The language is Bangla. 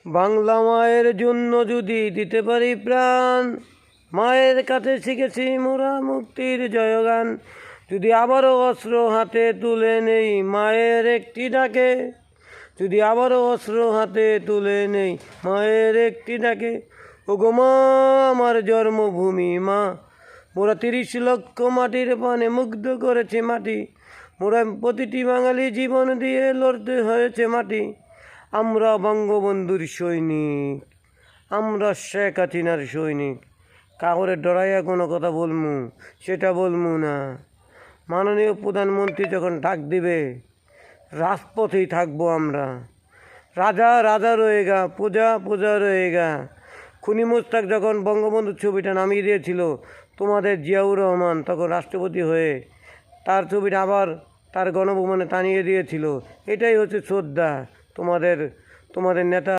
বাংলা মায়ের জন্য যদি দিতে পারি প্রাণ, মায়ের কাছে শিখেছি মোরা মুক্তির জয়গান। যদি আবারও অস্ত্র হাতে তুলে নেই মায়ের একটি ডাকে, যদি আবারও অস্ত্র হাতে তুলে নেই মায়ের একটি ডাকে, ওগো মা আমার জন্মভূমি মা, মোরা 30 লক্ষ মাটির পানে মুগ্ধ করেছে মাটি, মোরা প্রতিটি বাঙালি জীবন দিয়ে লড়তে হয়েছে মাটি। আমরা বঙ্গবন্ধুর সৈনিক, আমরা শেখ হাসিনার সৈনিক। কাগরে ডরাইয়া কোনো কথা বলমু সেটা বলমু না। মাননীয় প্রধানমন্ত্রী যখন ডাক দিবে রাজপথেই থাকবো আমরা। রাজা রাজা রয়েগা, প্রজা প্রজা রয়েগা। খুনি মোস্তাক যখন বঙ্গবন্ধুর ছবিটা নামিয়ে দিয়েছিল, তোমাদের জিয়াউর রহমান তখন রাষ্ট্রপতি হয়ে তার ছবিটা আবার তার গণভবনে টানিয়ে দিয়েছিল। এটাই হচ্ছে শ্রদ্ধা তোমাদের নেতা